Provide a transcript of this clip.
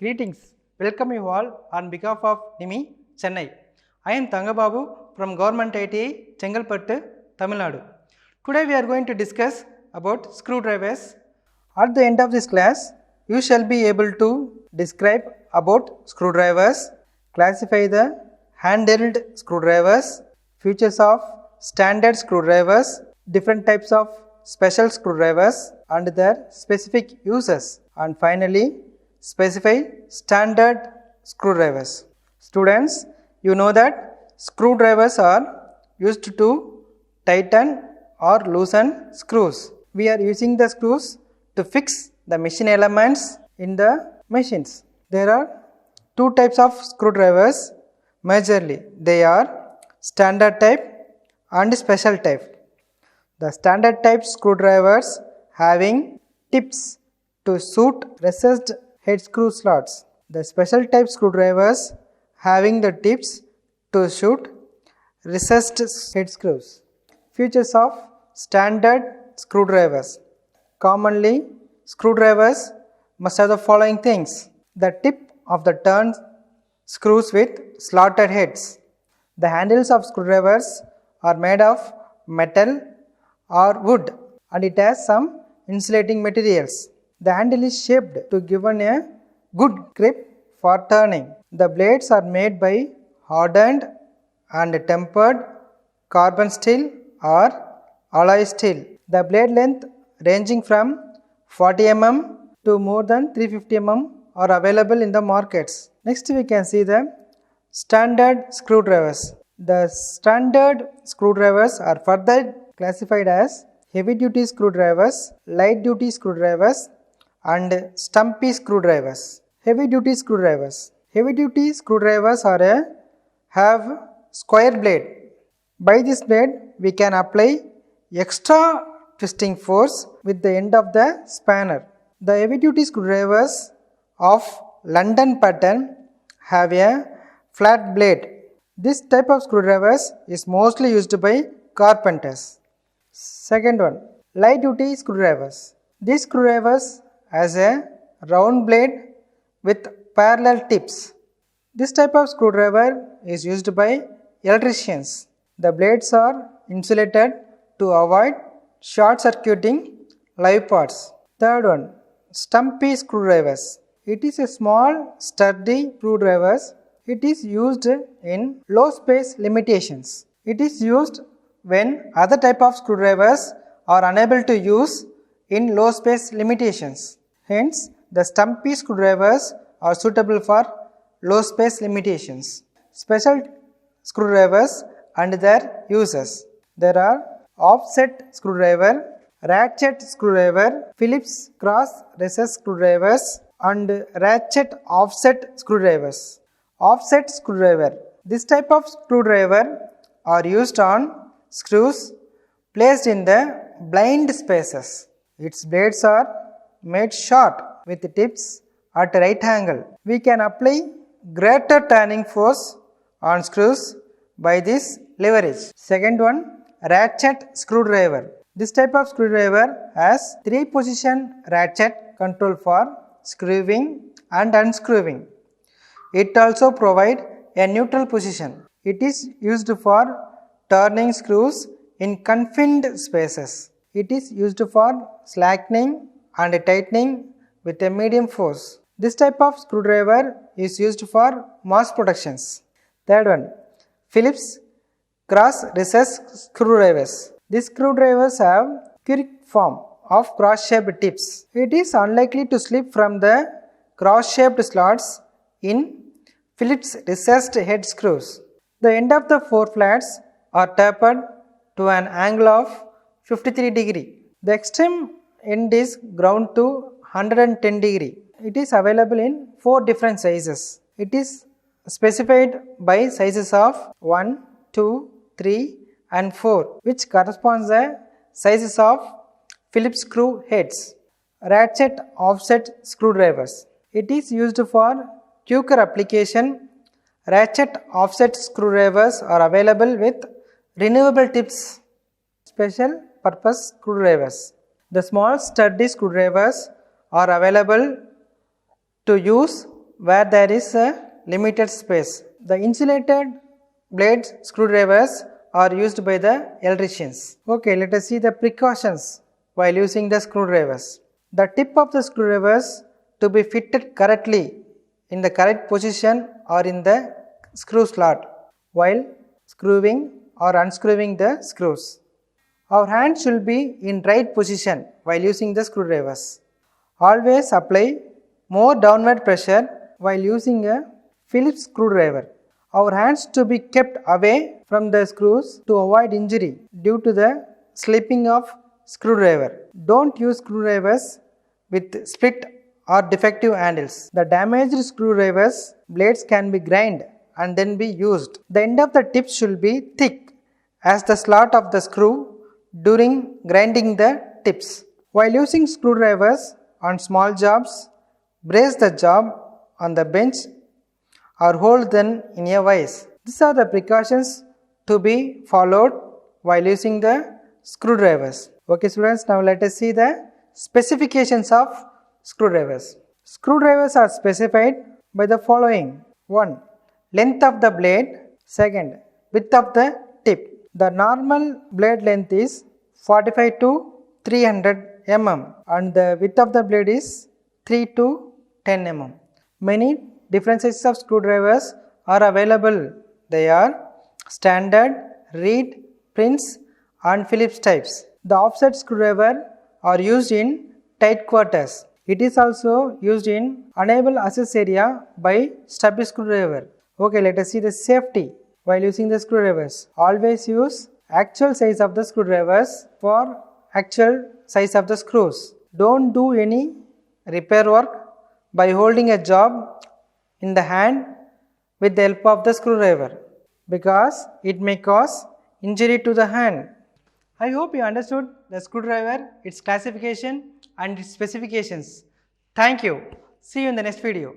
Greetings. Welcome you all on behalf of NIMI, Chennai. I am Thangababu from Government ITI, Chengalpattu, Tamil Nadu. Today we are going to discuss about screwdrivers. At the end of this class, you shall be able to describe about screwdrivers, classify the handheld screwdrivers, features of standard screwdrivers, different types of special screwdrivers and their specific uses, and finally specify standard screwdrivers. Students, you know that screwdrivers are used to tighten or loosen screws. We are using the screws to fix the machine elements in the machines. There are two types of screwdrivers majorly. They are standard type and special type. The standard type screwdrivers having tips to suit recessed head screw slots. The special type screwdrivers having the tips to suit recessed head screws. Features of standard screwdrivers. Commonly, screwdrivers must have the following things: the tip of the turn screws with slotted heads. The handles of screwdrivers are made of metal or wood and it has some insulating materials. The handle is shaped to give a good grip for turning. The blades are made by hardened and tempered carbon steel or alloy steel. The blade length ranging from 40 mm to more than 350 mm are available in the markets. Next we can see the standard screwdrivers. The standard screwdrivers are further classified as heavy duty screwdrivers, light duty screwdrivers and stumpy screwdrivers. Heavy duty screwdrivers. Heavy duty screwdrivers have square blade. By this blade we can apply extra twisting force with the end of the spanner. The heavy duty screwdrivers of London pattern have a flat blade. This type of screwdrivers is mostly used by carpenters. Second one, light duty screwdrivers. These screwdrivers has a round blade with parallel tips. This type of screwdriver is used by electricians. The blades are insulated to avoid short circuiting live parts. Third one, stumpy screwdrivers. It is a small sturdy screwdriver. It is used in low space limitations. It is used when other type of screwdrivers are unable to use in low space limitations. Hence, the stumpy screwdrivers are suitable for low space limitations. Special screwdrivers and their uses. There are offset screwdriver, ratchet screwdriver, Phillips cross recess screwdrivers and ratchet offset screwdrivers. Offset screwdriver. This type of screwdriver are used on screws placed in the blind spaces. Its blades are made short with tips at right angle. We can apply greater turning force on screws by this leverage. Second one, ratchet screwdriver. This type of screwdriver has 3-position ratchet control for screwing and unscrewing. It also provides a neutral position. It is used for turning screws in confined spaces. It is used for slackening and tightening with a medium force. This type of screwdriver is used for mass productions. Third one, Phillips cross recess screwdrivers. These screwdrivers have cubic form of cross-shaped tips. It is unlikely to slip from the cross-shaped slots in Phillips recessed head screws. The end of the 4 flats are tapered to an angle of 53 degree. The extreme end is ground to 110 degree. It is available in 4 different sizes. It is specified by sizes of 1, 2, 3 and 4 which corresponds the sizes of Phillips screw heads. Ratchet offset screwdrivers. It is used for quicker application. Ratchet offset screwdrivers are available with removable tips. Special purpose screwdrivers. The small sturdy screwdrivers are available to use where there is a limited space. The insulated blades screwdrivers are used by the electricians. Okay, let us see the precautions while using the screwdrivers. The tip of the screwdrivers to be fitted correctly in the correct position or in the screw slot while screwing or unscrewing the screws. Our hand should be in right position while using the screwdrivers. Always apply more downward pressure while using a Phillips screwdriver. Our hands to be kept away from the screws to avoid injury due to the slipping of screwdriver. Don't use screwdrivers with split or defective handles. The damaged screwdrivers blades can be ground and then be used. The end of the tip should be thick as the slot of the screw during grinding the tips. While using screwdrivers on small jobs, brace the job on the bench or hold them in a vise. These are the precautions to be followed while using the screwdrivers. Okay students, now let us see the specifications of screwdrivers. Screwdrivers are specified by the following. 1. Length of the blade. 2. Width of the tip. The normal blade length is 45 to 300 mm and the width of the blade is 3 to 10 mm. Many different sizes of screwdrivers are available. They are standard, Reed, Prince and Phillips types. The offset screwdriver are used in tight quarters. It is also used in unable access area by stubby screwdriver. Okay, let us see the safety while using the screwdrivers. Always use actual size of the screwdrivers for actual size of the screws. Don't do any repair work by holding a job in the hand with the help of the screwdriver because it may cause injury to the hand. I hope you understood the screwdriver, its classification and its specifications. Thank you. See you in the next video.